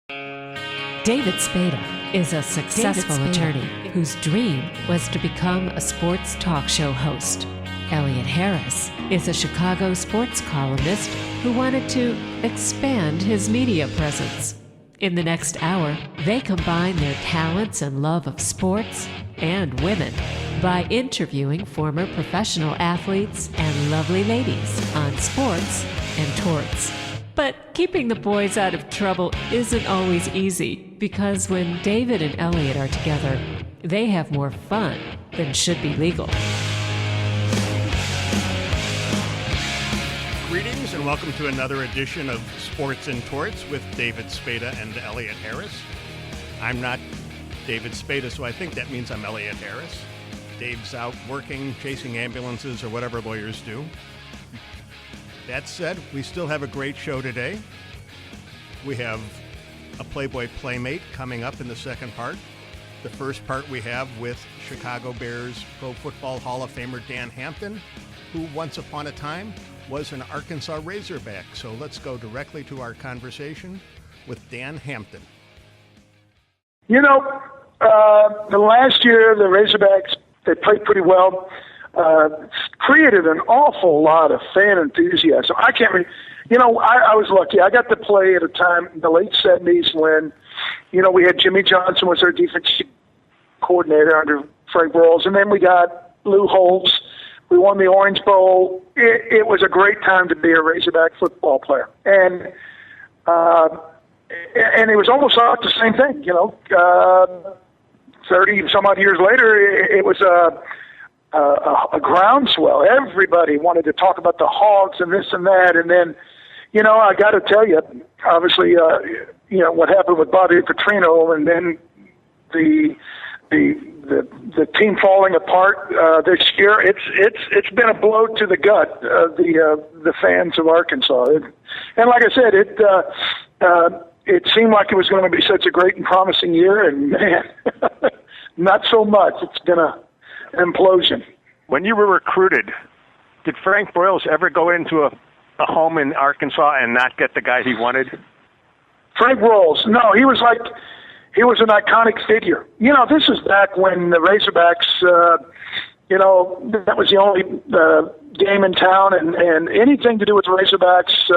David Spada is a successful attorney whose dream was to become a sports talk show host. Elliott Harris is a Chicago sports columnist who wanted to expand his media presence. In the next hour, they combine their talents and love of sports and women by interviewing former professional athletes and lovely ladies on sports and torts. But keeping the boys out of trouble isn't always easy, because when David and Elliott are together, they have more fun than should be legal. Greetings and welcome to another edition of Sports and Torts with David Spada and Elliott Harris. I'm not David Spada, so I think that means I'm Elliott Harris. Dave's out working, chasing ambulances, or whatever lawyers do. That said, we still have a great show today. We have a Playboy Playmate coming up in the second part. The first part we have with Chicago Bears Pro Football Hall of Famer Dan Hampton, who once upon a time was an Arkansas Razorback. So let's go directly to our conversation with Dan Hampton. You know, the last year the Razorbacks, they played pretty well. Created an awful lot of fan enthusiasm. I was lucky. I got to play at a time in the late 70s when, we had Jimmy Johnson was our defensive coordinator under Frank Broyles, and then we got Lou Holtz. We won the Orange Bowl. It was a great time to be a Razorback football player. And it was almost like the same thing, 30 some odd years later, it was a groundswell. Everybody wanted to talk about the Hogs and this and that. And then, I got to tell you, obviously, what happened with Bobby Petrino, and then the team falling apart this year. It's been a blow to the gut, the fans of Arkansas. And like I said, it seemed like it was going to be such a great and promising year, and man, not so much. It's been an implosion. When you were recruited, did Frank Broyles ever go into a home in Arkansas and not get the guy he wanted? Frank Broyles, no, he was an iconic figure. This is back when the Razorbacks, that was the only game in town, and anything to do with the Razorbacks,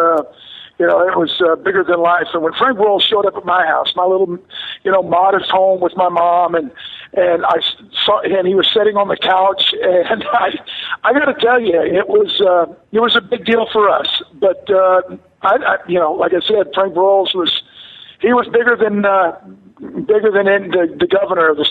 it was bigger than life. And when Frank Broyles showed up at my house, my little, modest home with my mom, and I saw, and he was sitting on the couch, and I got to tell you, it was a big deal for us. But like I said, Frank Broyles was bigger than the governor of the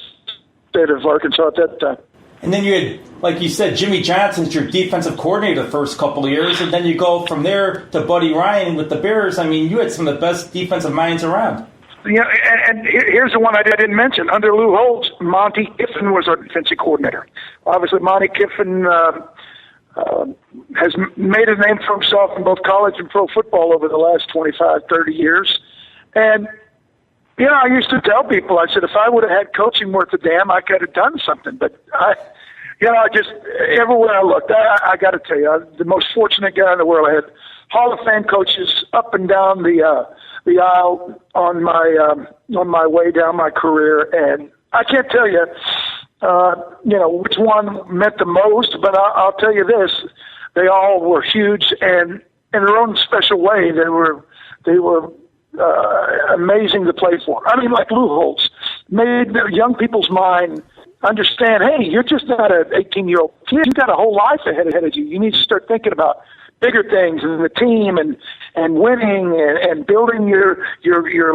state of Arkansas at that time. And then you had, like you said, Jimmy Johnson's your defensive coordinator the first couple of years, and then you go from there to Buddy Ryan with the Bears. I mean, you had some of the best defensive minds around. Yeah, and here's the one I didn't mention. Under Lou Holtz, Monty Kiffin was our defensive coordinator. Obviously, Monty Kiffin has made a name for himself in both college and pro football over the last 25, 30 years. And I used to tell people, I said, if I would have had coaching worth a damn, I could have done something. But just everywhere I looked, I got to tell you, I'm the most fortunate guy in the world. I had Hall of Fame coaches up and down the aisle on my way down my career, and I can't tell you, which one meant the most. But I'll tell you this: they all were huge, and in their own special way, they were amazing to play for. I mean, like Lou Holtz made young people's mind understand, hey, you're just not an 18-year-old kid. You've got a whole life ahead of you. You need to start thinking about bigger things and the team and winning and building your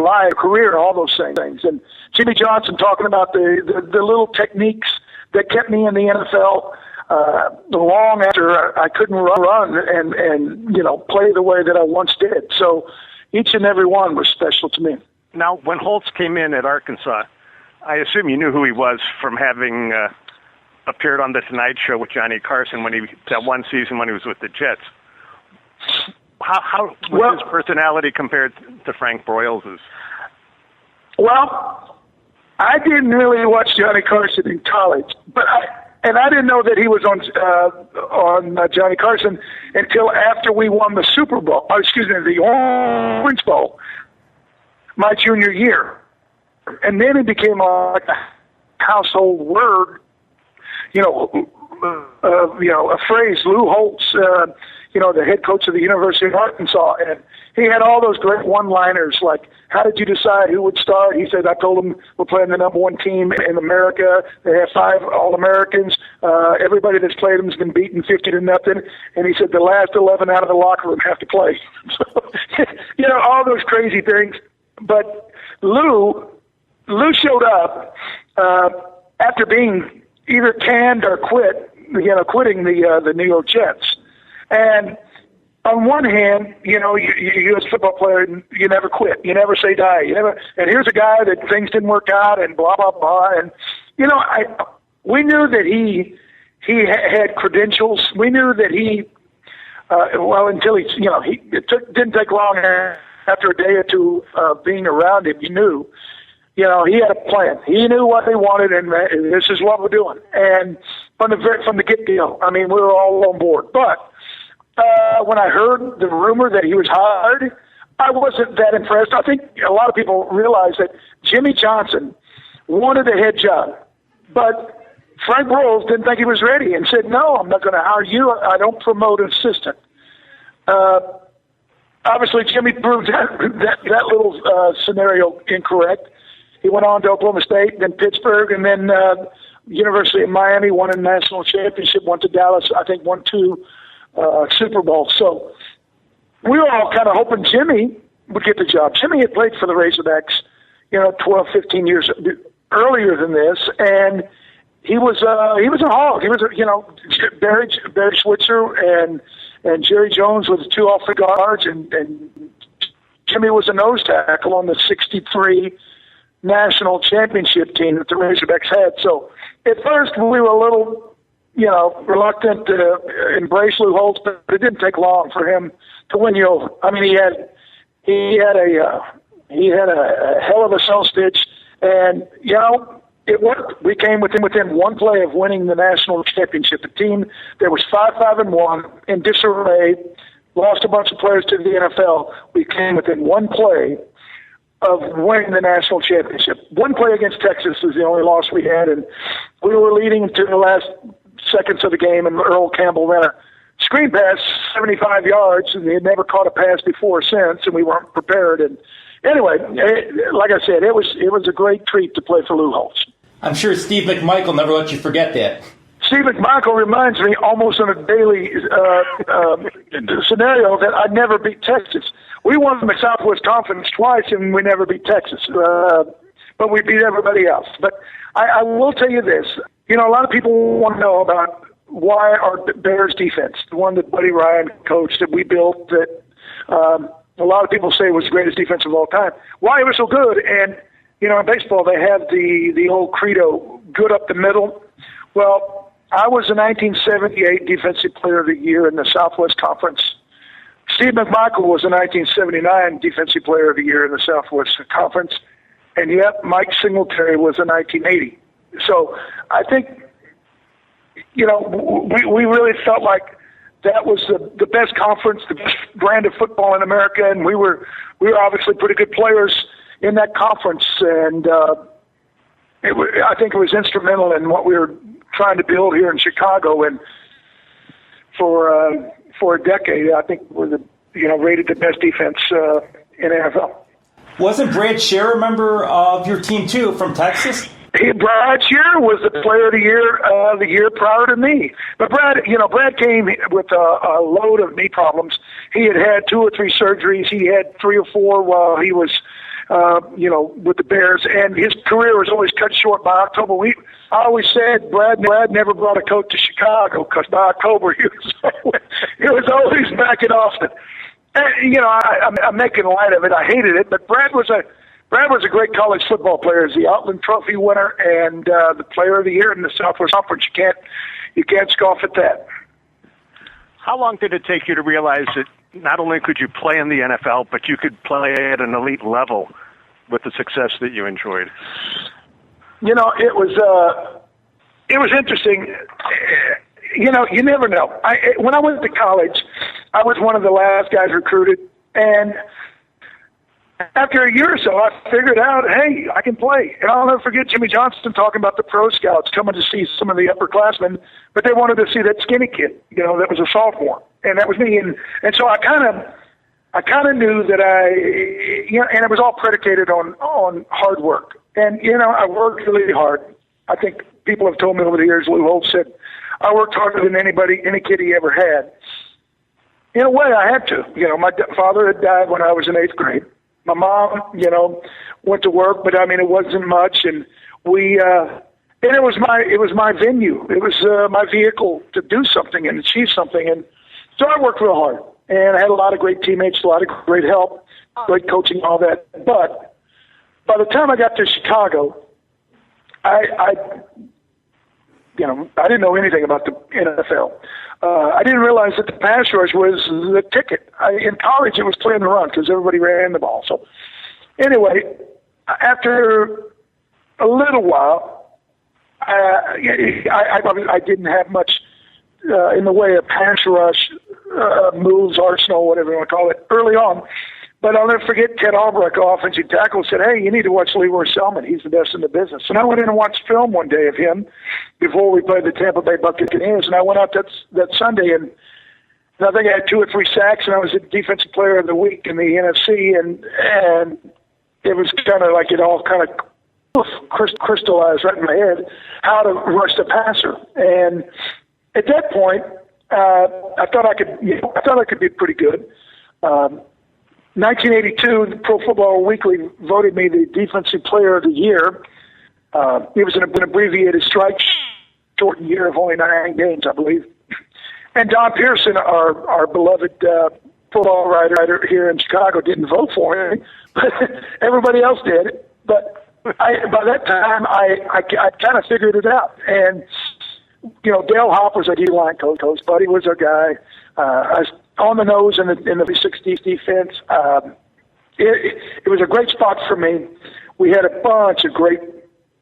life, career, all those things. And Jimmy Johnson talking about the little techniques that kept me in the NFL long after I couldn't run and play the way that I once did. So each and every one was special to me. Now, when Holtz came in at Arkansas, I assume you knew who he was from having appeared on The Tonight Show with Johnny Carson that one season when he was with the Jets. How was his personality compared to Frank Broyles's? Well, I didn't really watch Johnny Carson in college, but I didn't know that he was on Johnny Carson until after we won the Super Bowl. The Orange Bowl. my junior year. And then it became like a household word, a phrase. Lou Holtz, the head coach of the University of Arkansas, and he had all those great one-liners like, how did you decide who would start? He said, I told them we're playing the number one team in America. They have 5 All-Americans. Everybody that's played them has been beaten 50-0. And he said the last 11 out of the locker room have to play. So, all those crazy things. But Lou showed up after being either canned or quitting the New York Jets. And on one hand, you as a football player, you never quit. You never say die. And here's a guy that things didn't work out and blah, blah, blah. And, we knew that he had credentials. We knew that until didn't take long after a day or two being around him, you knew. He had a plan. He knew what they wanted, and this is what we're doing. And from the get-go, we were all on board. But when I heard the rumor that he was hired, I wasn't that impressed. I think a lot of people realize that Jimmy Johnson wanted a head job, but Frank Broyles didn't think he was ready and said, no, I'm not going to hire you. I don't promote an assistant. Obviously, Jimmy proved that little scenario incorrect. He went on to Oklahoma State, then Pittsburgh, and then University of Miami, won a national championship, went to Dallas, I think won 2 Super Bowls. So we were all kind of hoping Jimmy would get the job. Jimmy had played for the Razorbacks, 12, 15 years earlier than this, and he was a hog. He was, Barry Switzer and Jerry Jones were the 2 offensive guards, and Jimmy was a nose tackle on the 63 national championship team that the Razorbacks had. So at first we were a little, reluctant to embrace Lou Holtz, but it didn't take long for him to win you over. He had a hell of a sales pitch, and it worked. We came within one play of winning the national championship. A team that was 5-1 in disarray, lost a bunch of players to the NFL. We came within one play of winning the national championship. One play against Texas is the only loss we had, and we were leading to the last seconds of the game, and Earl Campbell ran a screen pass 75 yards, and he had never caught a pass before or since, and we weren't prepared. And anyway, like I said, it was a great treat to play for Lou Holtz. I'm sure Steve McMichael never let you forget that. Steve McMichael reminds me almost on a daily scenario that I never beat Texas. We won the Southwest Conference twice, and we never beat Texas. But we beat everybody else. But I will tell you this. A lot of people want to know about why our Bears defense, the one that Buddy Ryan coached, that we built, that a lot of people say was the greatest defense of all time, why it was so good. And, in baseball, they have the old credo, good up the middle. Well, I was the 1978 Defensive Player of the Year in the Southwest Conference. Steve McMichael was the 1979 Defensive Player of the Year in the Southwest Conference. And yet Mike Singletary was the 1980. So I think, we really felt like that was the best conference, the best brand of football in America, and we were obviously pretty good players in that conference, and I think it was instrumental in what we were trying to build here in Chicago. And for a decade, I think we're rated the best defense in NFL. Wasn't Brad Scher a member of your team too, from Texas? Brad Scher was the Player of the year prior to me. But Brad came with a load of knee problems. He had 2 or 3 surgeries. He had 3 or 4 while he was, with the Bears, and his career was always cut short by October. I always said Brad never brought a coat to Chicago because by October he was always back in Austin. And, I'm making light of it. I hated it, but Brad was a great college football player. He's the Outland Trophy winner and the Player of the Year in the Southwest Conference. You can't scoff at that. How long did it take you to realize that not only could you play in the NFL, but you could play at an elite level with the success that you enjoyed? It was interesting. You never know. When I went to college, I was one of the last guys recruited, and after a year or so, I figured out, hey, I can play. And I'll never forget Jimmy Johnson talking about the pro scouts coming to see some of the upperclassmen, but they wanted to see that skinny kid, that was a sophomore. And that was me. And so I kind of knew that and it was all predicated on hard work. And, I worked really hard. I think people have told me over the years, Lou Holt said, I worked harder than any kid he ever had. In a way, I had to. My father had died when I was in 8th grade. My mom, went to work, but it wasn't much, and it was my venue. It was my vehicle to do something and achieve something, and so I worked real hard, and I had a lot of great teammates, a lot of great help, great coaching, all that. But by the time I got to Chicago, I didn't know anything about the NFL. I didn't realize that the pass rush was the ticket. In college, it was playing the run because everybody ran the ball. So anyway, after a little while, I didn't have much in the way of pass rush moves, arsenal, whatever you want to call it, early on. But I'll never forget Ted Albrecht, offensive tackle, said, hey, you need to watch Leroy Selman. He's the best in the business. And I went in and watched film one day of him before we played the Tampa Bay Buccaneers. And I went out that Sunday, and I think I had 2 or 3 sacks, and I was the defensive player of the week in the NFC. And it was kind of like it all kind of crystallized right in my head how to rush the passer. And at that point, I thought I could be pretty good. 1982, the Pro Football Weekly voted me the Defensive Player of the Year. It was an abbreviated strike, shortened year of only 9 games, I believe. And Don Pearson, our beloved football writer here in Chicago, didn't vote for me, but everybody else did. But by that time, I kind of figured it out. And Dale Hopp was our D-line coach. Buddy was our guy. I was on the nose in the 60s defense. It was a great spot for me. We had a bunch of great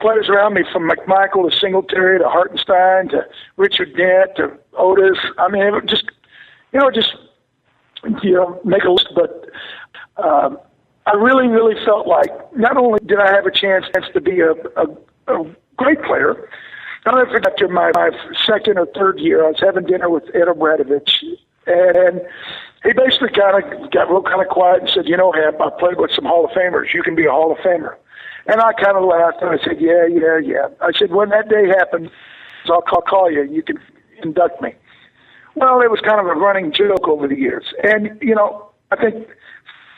players around me, from McMichael to Singletary to Hartenstein to Richard Dent to Otis. It would just make a list. But I really, really felt like not only did I have a chance to be a great player, I'll never forget, after my 2nd or 3rd year, I was having dinner with Ed Obradovich, and he basically kind of got real quiet and said, Hamp, I played with some Hall of Famers. You can be a Hall of Famer. And I kind of laughed, and I said, yeah. I said, when that day happens, I'll call you. You can induct me. Well, it was kind of a running joke over the years. And, I think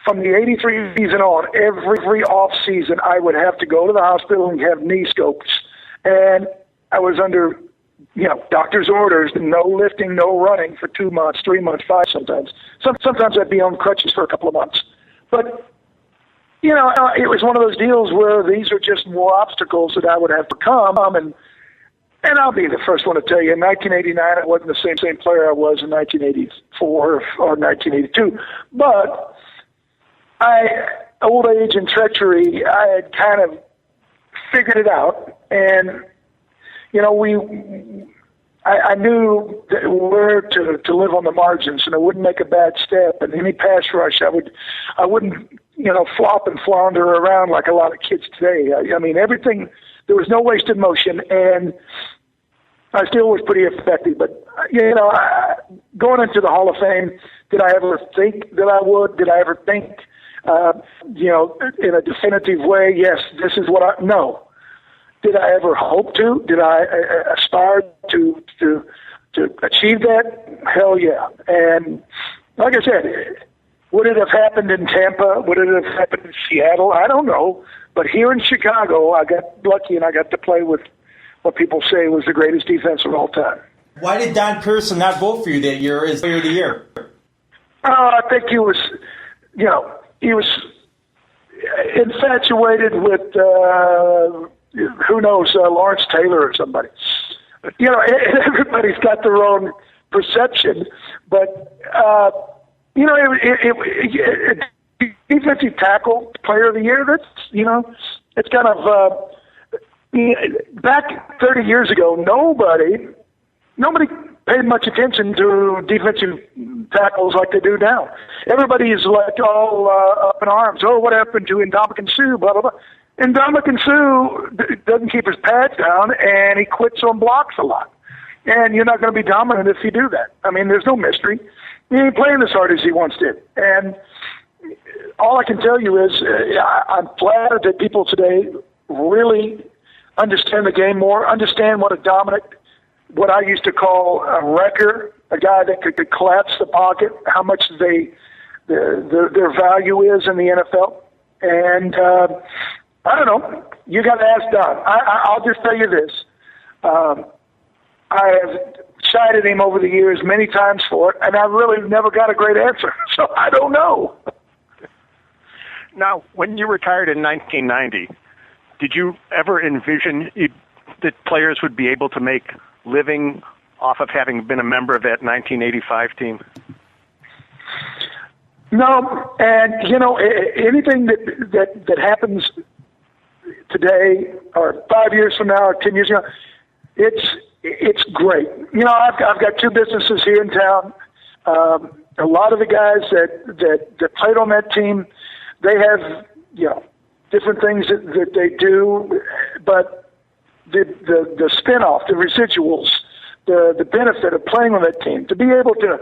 from the 83 season on, every off season, I would have to go to the hospital and have knee scopes. And I was under, doctor's orders, no lifting, no running for 2 months, 3 months, 5 sometimes. Sometimes I'd be on crutches for a couple of months. But, it was one of those deals where these are just more obstacles that I would have to come. And I'll be the first one to tell you, in 1989, I wasn't the same player I was in 1984 or 1982. But old age and treachery, I had kind of figured it out. And I knew where to live on the margins, and I wouldn't make a bad step. And any pass rush, I wouldn't, flop and flounder around like a lot of kids today. Everything, there was no wasted motion, and I still was pretty effective. But, going into the Hall of Fame, did I ever think that I would? Did I ever think, in a definitive way, yes, this is what no. Did I ever hope to? Did I aspire to achieve that? Hell yeah. And like I said, would it have happened in Tampa? Would it have happened in Seattle? I don't know. But here in Chicago, I got lucky and I got to play with what people say was the greatest defense of all time. Why did Don Pearson not vote for you that year as Player of the Year? I think he was infatuated with, who knows, Lawrence Taylor or somebody. Everybody's got their own perception, but defensive tackle Player of the Year. That's it's kind of back 30 years ago. Nobody paid much attention to defensive tackles like they do now. Everybody is like all up in arms. Oh, what happened to Ndamukong Suh? Blah, blah, blah. Ndamukong Suh doesn't keep his pads down, and he quits on blocks a lot. And you're not going to be dominant if you do that. I mean, there's no mystery. He ain't playing as hard as he once did. And all I can tell you is I'm flattered that people today really understand the game more, understand what a dominant, what I used to call a wrecker, a guy that could collapse the pocket, how much their value is in the NFL. And I don't know. You got to ask Don. I'll just tell you this. I have cited him over the years many times for it, and I really never got a great answer. So I don't know. Now, when you retired in 1990, did you ever envision that players would be able to make living off of having been a member of that 1985 team? No, and anything that happens today, or 5 years from now, or 10 years from now, it's great. I've got two businesses here in town. A lot of the guys that played on that team, they have different things that they do, but the spin-off, the residuals, the benefit of playing on that team, to be able to,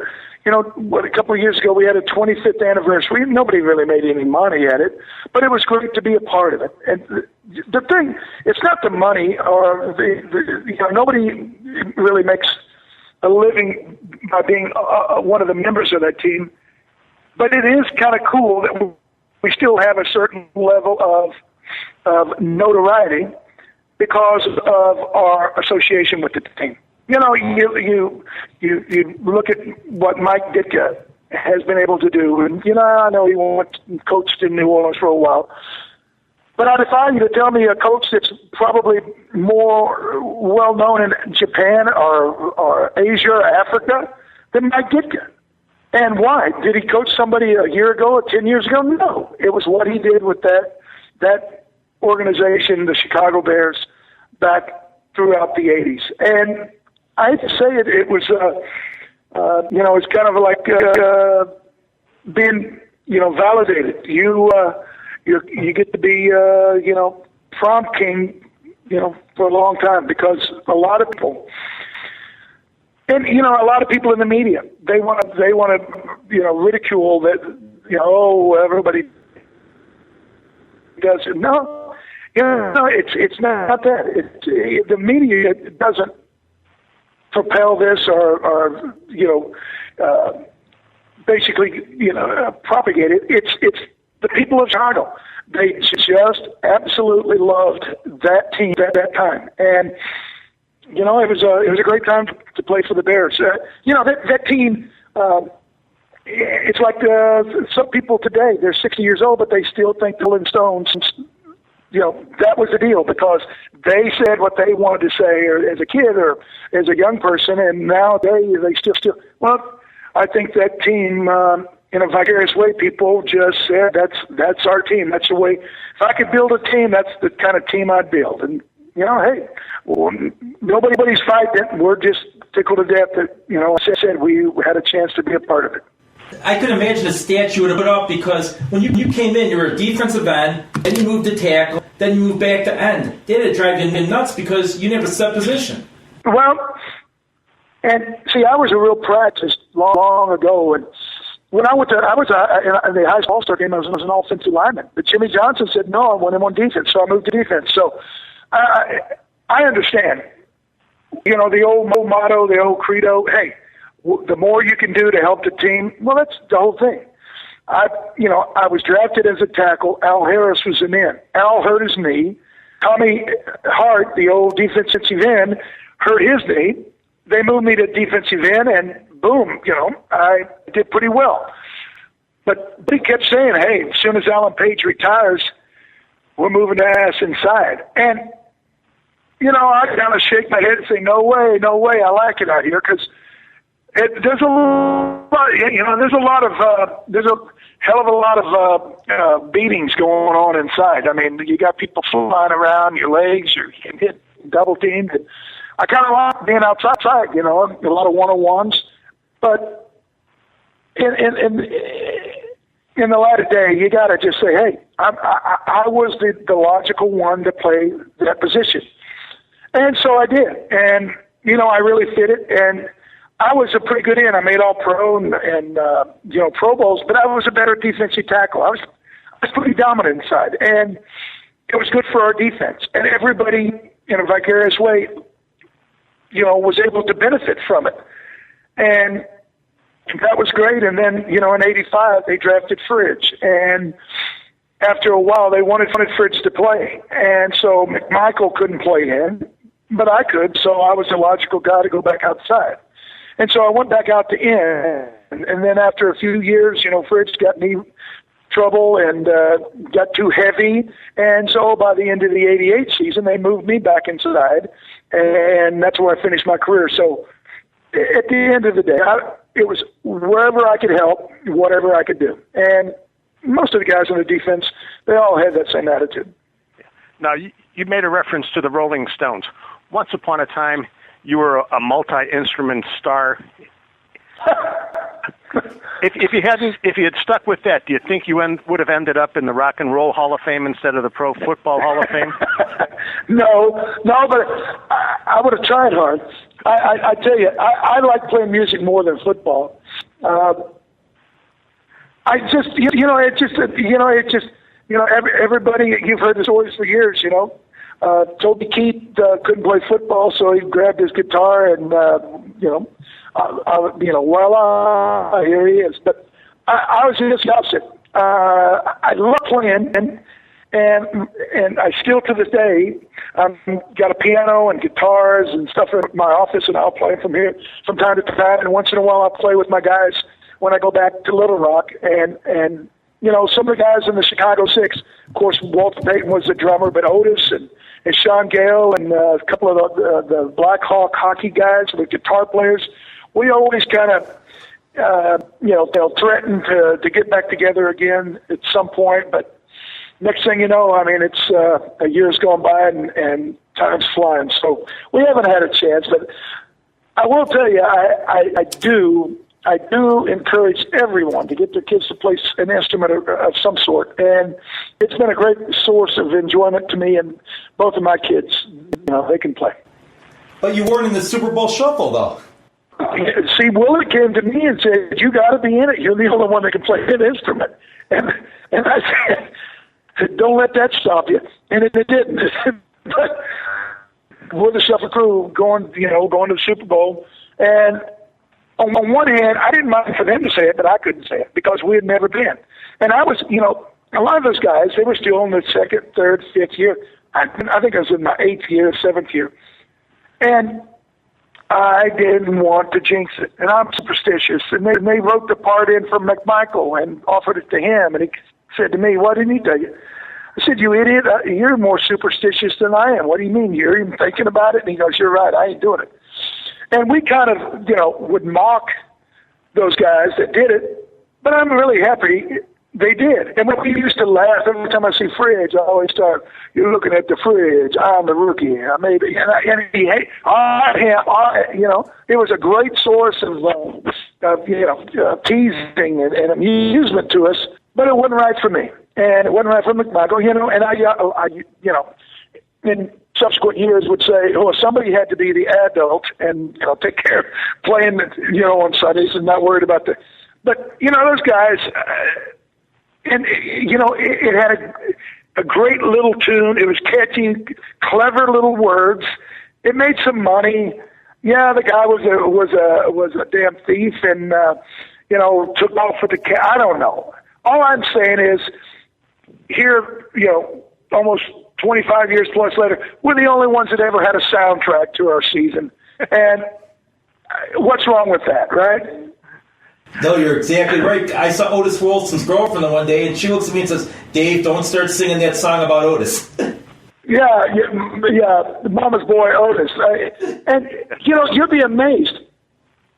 a couple of years ago we had a 25th anniversary. Nobody really made any money at it, but it was great to be a part of it. And the thing, it's not the money, or nobody really makes a living by being one of the members of that team, but it is kind of cool that we still have a certain level of notoriety because of our association with the team. You look at what Mike Ditka has been able to do, and I know he coached in New Orleans for a while, but I defy you to tell me a coach that's probably more well known in Japan or Asia or Africa than Mike Ditka. And why? Did he coach somebody a year ago or 10 years ago? No. It was what he did with that organization, the Chicago Bears, back throughout the 80s. And I hate to say it, it was, it's kind of like being, validated. You get to be, prom king, for a long time, because a lot of people, and a lot of people in the media, they want to ridicule that, everybody does it. No, it's not that. The media doesn't propel this or basically propagate it. It's the people of Chicago. They just absolutely loved that team at that time, and it was a great time to play for the Bears. That team. It's like some people today. They're 60 years old, but they still think the Rolling Stones. That was the deal, because they said what they wanted to say, or as a kid or as a young person, and now they still. Well, I think that team, in a vicarious way, people just said that's our team. That's the way. If I could build a team, that's the kind of team I'd build. And hey, well, nobody's fighting. We're just tickled to death that as I said, we had a chance to be a part of it. I could imagine a stat you would have put up, because when you came in, you were a defensive end, then you moved to tackle, then you moved back to end. That'd drive you nuts because you never set position. Well, and see, I was a real practice long ago, and when I was in the high school all-star game, I was an offensive lineman. But Jimmy Johnson said, no, I want him on defense, so I moved to defense. So I understand, the old motto, the old credo, hey, the more you can do to help the team, well, that's the whole thing. I was drafted as a tackle. Al Harris was an end. Al hurt his knee. Tommy Hart, the old defensive end, hurt his knee. They moved me to defensive end, and boom, I did pretty well. But he kept saying, hey, as soon as Alan Page retires, we're moving the ass inside. And, I kind of shake my head and say, no way, I like it out here, because there's a hell of a lot of beatings going on inside. I mean, you got people flying around your legs, you can hit double teamed. I kind of like being outside, a lot of one-on-ones. But in the light of day, you got to just say, hey, I was the logical one to play that position. And so I did. And, I really fit it. And I was a pretty good end. I made all pro and Pro Bowls, but I was a better defensive tackle. I was pretty dominant inside. And it was good for our defense. And everybody, in a vicarious way, was able to benefit from it. And that was great. And then, in 85, they drafted Fridge. And after a while, they wanted Fridge to play. And so McMichael couldn't play in, but I could. So I was the logical guy to go back outside. And so I went back out to in. And then after a few years, Fridge got knee trouble and got too heavy. And so by the end of the 88 season, they moved me back inside. And that's where I finished my career. So at the end of the day, it was wherever I could help, whatever I could do. And most of the guys on the defense, they all had that same attitude. Now, you made a reference to the Rolling Stones. Once upon a time, you were a multi-instrument star. If you had stuck with that, do you think you would have ended up in the Rock and Roll Hall of Fame instead of the Pro Football Hall of Fame? No, but I would have tried hard. I tell you, I like playing music more than football. Everybody, you've heard the stories for years, Toby Keith couldn't play football, so he grabbed his guitar and, here he is. But I was just the opposite. I love playing, and I still to this day got a piano and guitars and stuff in my office, and I'll play from here from time to time. And once in a while, I'll play with my guys when I go back to Little Rock. And some of the guys in the Chicago Six, of course, Walter Payton was the drummer, but Otis and Sean Gale and a couple of the Black Hawk hockey guys, the guitar players, we always kind of, threaten to get back together again at some point. But next thing you know, it's a year's gone by and time's flying. So we haven't had a chance. But I will tell you, I do encourage everyone to get their kids to play an instrument of some sort. And it's been a great source of enjoyment to me and both of my kids. They can play. But you weren't in the Super Bowl Shuffle, though. See, Willie came to me and said, you got to be in it. You're the only one that can play an instrument. And I said, don't let that stop you. And it didn't. But we're the Shuffle Crew going to the Super Bowl. And on one hand, I didn't mind for them to say it, but I couldn't say it because we had never been. And I was, a lot of those guys, they were still in their second, third, fifth year. I think I was in my 8th year, 7th year. And I didn't want to jinx it. And I'm superstitious. And they wrote the part in for McMichael and offered it to him. And he said to me, "What didn't he tell you?" I said, "You idiot, you're more superstitious than I am. What do you mean? You're even thinking about it?" And he goes, "You're right, I ain't doing it." And we kind of, would mock those guys that did it. But I'm really happy they did. And when we used to laugh, every time I see Fridge, I always start, "You're looking at the Fridge. I'm the rookie." It was a great source of teasing and amusement to us. But it wasn't right for me, and it wasn't right for McMichael. And I in subsequent years would say, "Oh, somebody had to be the adult and take care of playing on Sundays and not worried about the." But those guys. And, it had a great little tune. It was catchy, clever little words. It made some money. Yeah, the guy was a damn thief and, took off with the cat. I don't know. All I'm saying is here, almost 25 years plus later, we're the only ones that ever had a soundtrack to our season. And what's wrong with that, right? No, you're exactly right. I saw Otis Wilson's girlfriend one day, and she looks at me and says, "Dave, don't start singing that song about Otis." Yeah, Mama's boy Otis. And, you'll be amazed.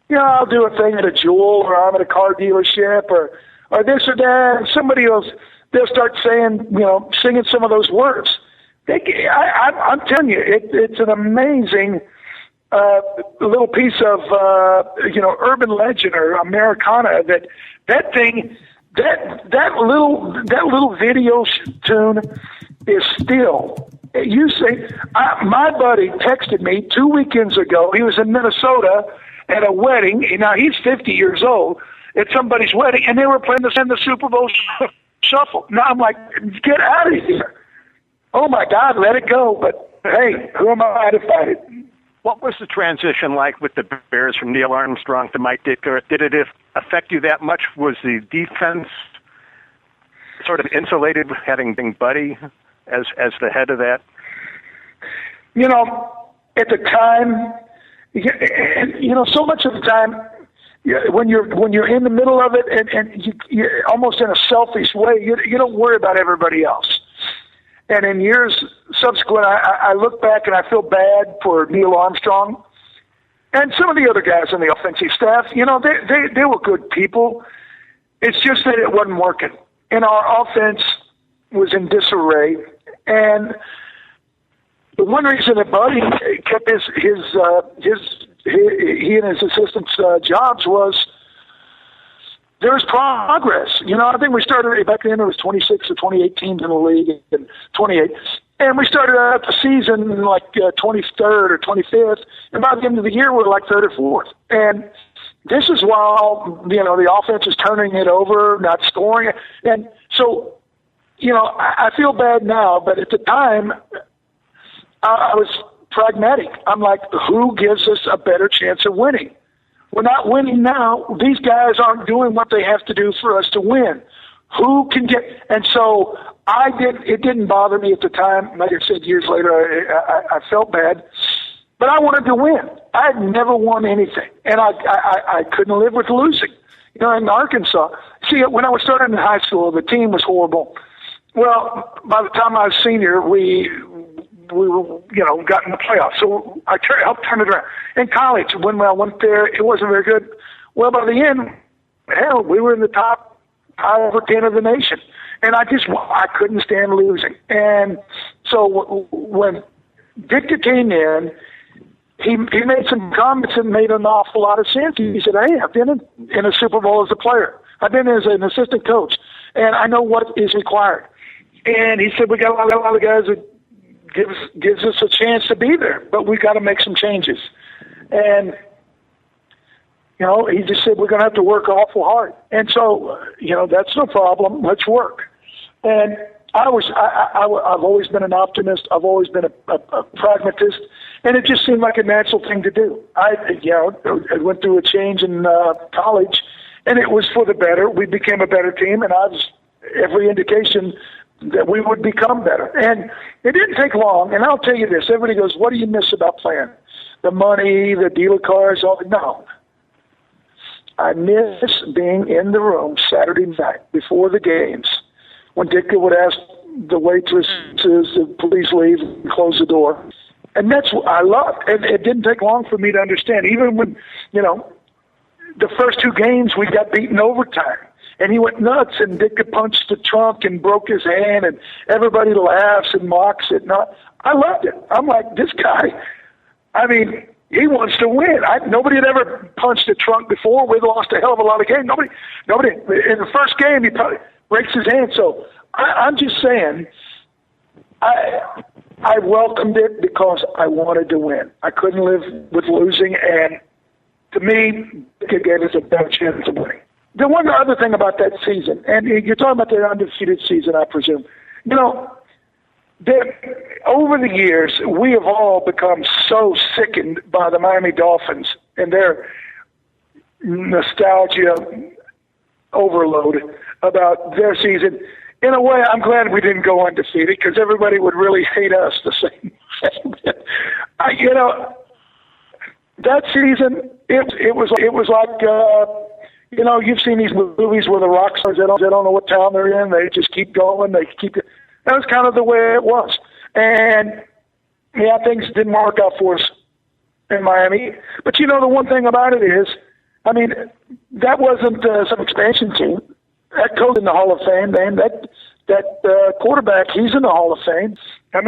I'll do a thing at a Jewel, or I'm at a car dealership, or this or that, and somebody else, they'll start saying, singing some of those words. I'm telling you, it's an amazing little piece of, urban legend or Americana that thing, that little video tune is still, you say, my buddy texted me 2 weekends ago. He was in Minnesota at a wedding. Now he's 50 years old at somebody's wedding, and they were playing the Super Bowl shuffle. Now I'm like, get out of here. Oh my God, let it go. But hey, who am I to fight it? What was the transition like with the Bears from Neil Armstrong to Mike Ditka? Did it affect you that much? Was the defense sort of insulated having been Buddy as the head of that? At the time, so much of the time, when you're in the middle of it and you're almost in a selfish way, you don't worry about everybody else. And in years subsequent, I look back and I feel bad for Neil Armstrong and some of the other guys on the offensive staff. They were good people. It's just that it wasn't working. And our offense was in disarray. And the one reason that Buddy kept he and his assistants' jobs was there's progress. I think we started back then. There was 26 or 28 teams in the league, and 28, and we started out the season like 23rd or 25th, and by the end of the year we're like 3rd or 4th. And this is while the offense is turning it over, not scoring, and so I feel bad now, but at the time I was pragmatic. I'm like, who gives us a better chance of winning? We're not winning now. These guys aren't doing what they have to do for us to win. Who can get? And so it didn't bother me at the time. Like I said, years later, I felt bad, but I wanted to win. I had never won anything, and I couldn't live with losing. In Arkansas, see, when I was starting in high school, the team was horrible. Well, by the time I was senior, we got in the playoffs. So I helped turn it around. In college, when I went there, it wasn't very good. Well, by the end, hell, we were in the top 5 or 10 of the nation. And I couldn't stand losing. And so when Victor came in, he made some comments that made an awful lot of sense. He said, hey, I've been in a Super Bowl as a player. I've been as an assistant coach, and I know what is required. And he said, we got a lot of guys that gives us a chance to be there, but we got to make some changes. And he just said we're going to have to work awful hard. And so that's no problem. Let's work. And I've always been an optimist. I've always been a pragmatist, and it just seemed like a natural thing to do. I went through a change in college, and it was for the better. We became a better team, and I was every indication that we would become better. And it didn't take long. And I'll tell you this, everybody goes, what do you miss about playing? The money, the dealer cars, all. No. I miss being in the room Saturday night before the games when Ditka would ask the waitresses to please leave and close the door. And that's what I loved. And it didn't take long for me to understand. Even when, the first 2 games we got beaten overtime. And he went nuts, and Ditka punched the trunk and broke his hand, and everybody laughs and mocks it. I loved it. I'm like, this guy, he wants to win. Nobody had ever punched a trunk before. We lost a hell of a lot of games. Nobody. In the first game, he probably breaks his hand. So I'm just saying, I welcomed it because I wanted to win. I couldn't live with losing, and to me, it gave us a better chance of winning. The one other thing about that season, and you're talking about the undefeated season, I presume, over the years, we have all become so sickened by the Miami Dolphins and their nostalgia overload about their season. In a way, I'm glad we didn't go undefeated because everybody would really hate us the same way. That season, it was like. You've seen these movies where the rock stars, they don't know what town they're in. They just keep going. That was kind of the way it was. And, things didn't work out for us in Miami. But, the one thing about it is, that wasn't some expansion team. That coach in the Hall of Fame, man. That quarterback, he's in the Hall of Fame. They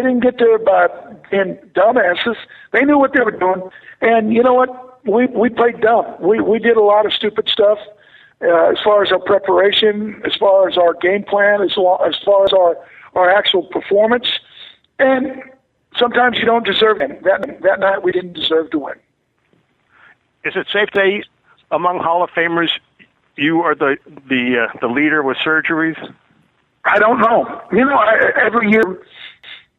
didn't get there by being dumbasses. They knew what they were doing. And you know what? We played dumb. We did a lot of stupid stuff as far as our preparation, as far as our game plan, as far as our actual performance. And sometimes you don't deserve it. That night we didn't deserve to win. Is it safe to say among Hall of Famers you are the leader with surgeries? I don't know. Every year,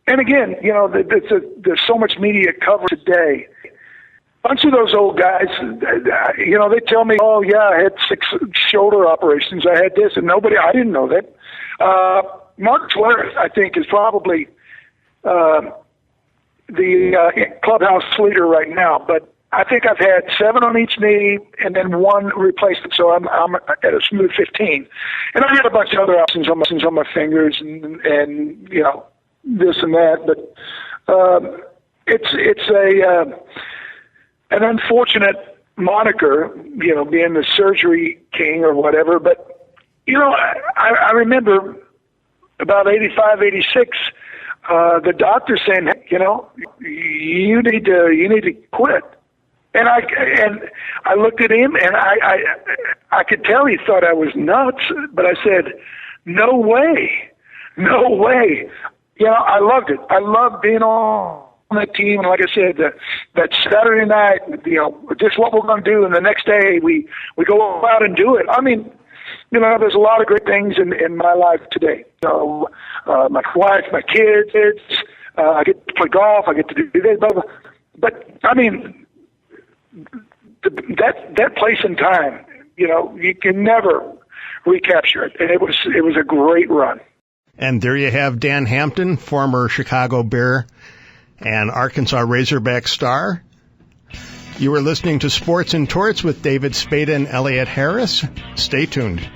and again, there's so much media coverage today. A bunch of those old guys, they tell me, oh yeah, I had 6 shoulder operations, I had this, and I didn't know that. Mark Twain, I think, is probably the clubhouse leader right now, but I think I've had 7 on each knee and then 1 replacement, so I'm at a smooth 15. And I had a bunch of other options on my fingers and this and that, but it's an unfortunate moniker, being the surgery king or whatever. But I remember about 85, 86. The doctor saying, you need to quit. And I looked at him, and I could tell he thought I was nuts. But I said, no way. I loved it. I loved being on that team. And like I said, that Saturday night, just what we're going to do. And the next day we go out and do it. I mean, there's a lot of great things in my life today. My wife, my kids, I get to play golf, I get to do this, but I mean, that place and time, you can never recapture it. And it was a great run. And there you have Dan Hampton, former Chicago Bear and Arkansas Razorback star. You were listening to Sports and Torts with David Spada and Elliott Harris. Stay tuned.